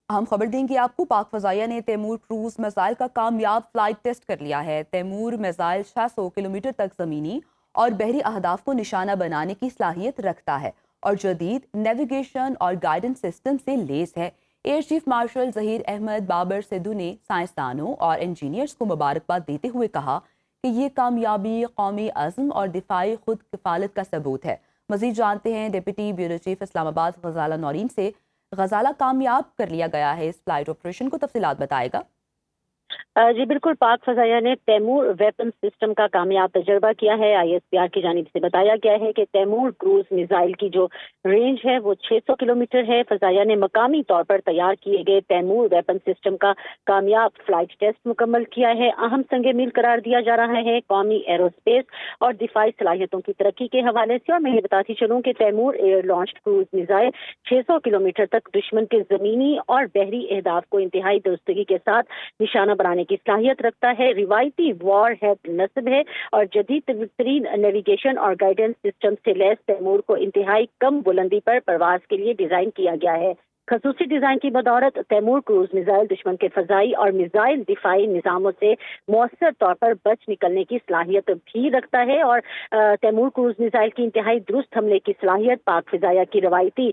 ہم خبر دیں گے آپ کو، پاک فضائیہ نے تیمور کروز میزائل کا کامیاب فلائٹ ٹیسٹ کر لیا ہے۔ تیمور میزائل 600 کلومیٹر تک زمینی اور بحری اہداف کو نشانہ بنانے کی صلاحیت رکھتا ہے اور جدید نیویگیشن اور گائیڈنس سسٹم سے لیس ہے۔ Air chief marshal Zaheer Ahmed Babar Sidhu نے سائنسدانوں اور انجینئرز کو مبارکباد دیتے ہوئے کہا کہ یہ کامیابی قومی عزم اور دفاعی خود کفالت کا ثبوت ہے۔ مزید جانتے ہیں ڈپٹی بیورو چیف اسلام آباد غزالہ نورین سے۔ غزالہ، کامیاب کر لیا گیا ہے اس فلائٹ آپریشن کو، تفصیلات بتائے گا۔ جی بالکل، پاک فضائیہ نے تیمور ویپن سسٹم کا کامیاب تجربہ کیا ہے۔ ISPR کی جانب سے بتایا گیا ہے کہ تیمور کروز میزائل کی جو رینج ہے وہ 600 کلومیٹر ہے۔ فضائیہ نے مقامی طور پر تیار کیے گئے تیمور ویپن سسٹم کا کامیاب فلائٹ ٹیسٹ مکمل کیا ہے۔ اہم سنگ میل قرار دیا جا رہا ہے قومی ایروسپیس اور دفاعی صلاحیتوں کی ترقی کے حوالے سے۔ اور میں یہ بتاتی چلوں کہ Taimoor air launch cruise missile 600 kilometre تک دشمن کے زمینی اور بحری اہداف کو انتہائی درستگی کے ساتھ نشانہ بنانے کی صلاحیت رکھتا ہے۔ روایتی وار ہیڈ نصب ہے اور جدید ترین نیویگیشن اور گائیڈنس سسٹم سے لیس تیمور کو انتہائی کم بلندی پر پرواز کے لیے ڈیزائن کیا گیا ہے۔ خصوصی ڈیزائن کی بدولت تیمور کروز میزائل دشمن کے فضائی اور میزائل دفاعی نظاموں سے مؤثر طور پر بچ نکلنے کی صلاحیت بھی رکھتا ہے۔ اور تیمور کروز میزائل کی انتہائی درست حملے کی صلاحیت پاک فضائیہ کی روایتی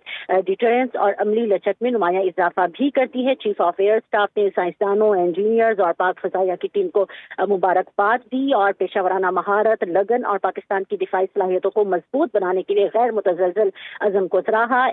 ڈیٹرنس اور عملی لچک میں نمایاں اضافہ بھی کرتی ہے۔ چیف آف ایئر اسٹاف نے سائنسدانوں، انجینئرز اور پاک فضائیہ کی ٹیم کو مبارکباد دی اور پیشہ ورانہ مہارت، لگن اور پاکستان کی دفاعی صلاحیتوں کو مضبوط بنانے کے لیے غیر متزلزل عزم کو سراہا۔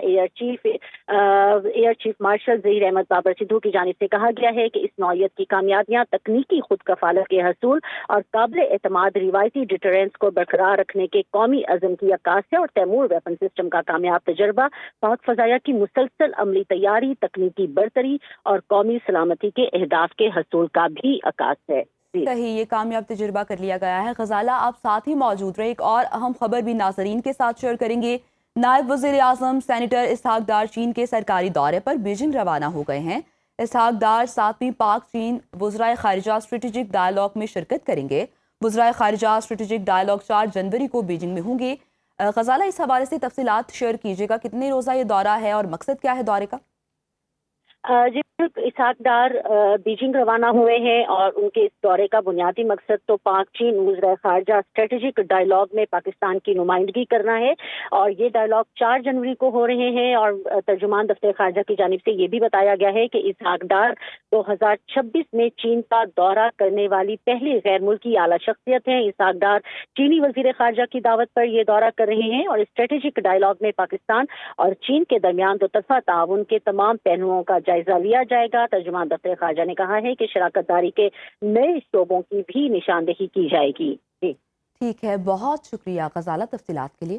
Air chief marshal Zaheer Ahmed Babar Sidhu کی جانب سے کہا گیا ہے کہ اس نوعیت کی کامیابیاں تکنیکی خود کفالت کے حصول اور قابل اعتماد روایتی ڈیٹرنس کو برقرار رکھنے کے قومی عزم کی عکاس ہے۔ اور تیمور ویپن سسٹم کا کامیاب تجربہ پاک فضائیہ کی مسلسل عملی تیاری، تکنیکی برتری اور قومی سلامتی کے اہداف کے حصول کا بھی عکاس ہے۔ صحیح، یہ کامیاب تجربہ کر لیا گیا ہے۔ غزالہ، آپ ساتھ ہی موجود رہے، ایک اور اہم خبر بھی ناظرین کے ساتھ شیئر کریں گے۔ نائب وزیر اعظم سینیٹر اسحاق ڈار چین کے سرکاری دورے پر بیجنگ روانہ ہو گئے ہیں۔ اسحاق ڈار 7ویں پاک چین وزرائے خارجہ اسٹریٹجک ڈائیلاگ میں شرکت کریں گے۔ وزرائے خارجہ اسٹریٹجک ڈائیلاگ 4 جنوری کو بیجنگ میں ہوں گے۔ غزالہ، اس حوالے سے تفصیلات شیئر کیجیے گا، کتنے روزہ یہ دورہ ہے اور مقصد کیا ہے دورے کا؟ جی، اسحاق ڈار بیجنگ روانہ ہوئے ہیں اور ان کے اس دورے کا بنیادی مقصد تو پاک چین وزرائے خارجہ اسٹریٹجک ڈائیلاگ میں پاکستان کی نمائندگی کرنا ہے۔ اور یہ ڈائیلاگ 4 جنوری کو ہو رہے ہیں اور ترجمان دفتر خارجہ کی جانب سے یہ بھی بتایا گیا ہے کہ اسحاق ڈار 2026 میں چین کا دورہ کرنے والی پہلی غیر ملکی اعلیٰ شخصیت ہیں۔ اسحاق ڈار چینی وزیر خارجہ کی دعوت پر یہ دورہ کر رہے ہیں اور اسٹریٹجک ڈائیلاگ میں پاکستان اور چین کے درمیان دو طرفہ تعاون کے تمام پہلوؤں کا جائزہ لیا جائے گا۔ ترجمان دفتر خارجہ نے کہا ہے کہ شراکت داری کے نئے شعبوں کی بھی نشاندہی کی جائے گی۔ ٹھیک ہے، بہت شکریہ غزالہ تفصیلات کے لیے۔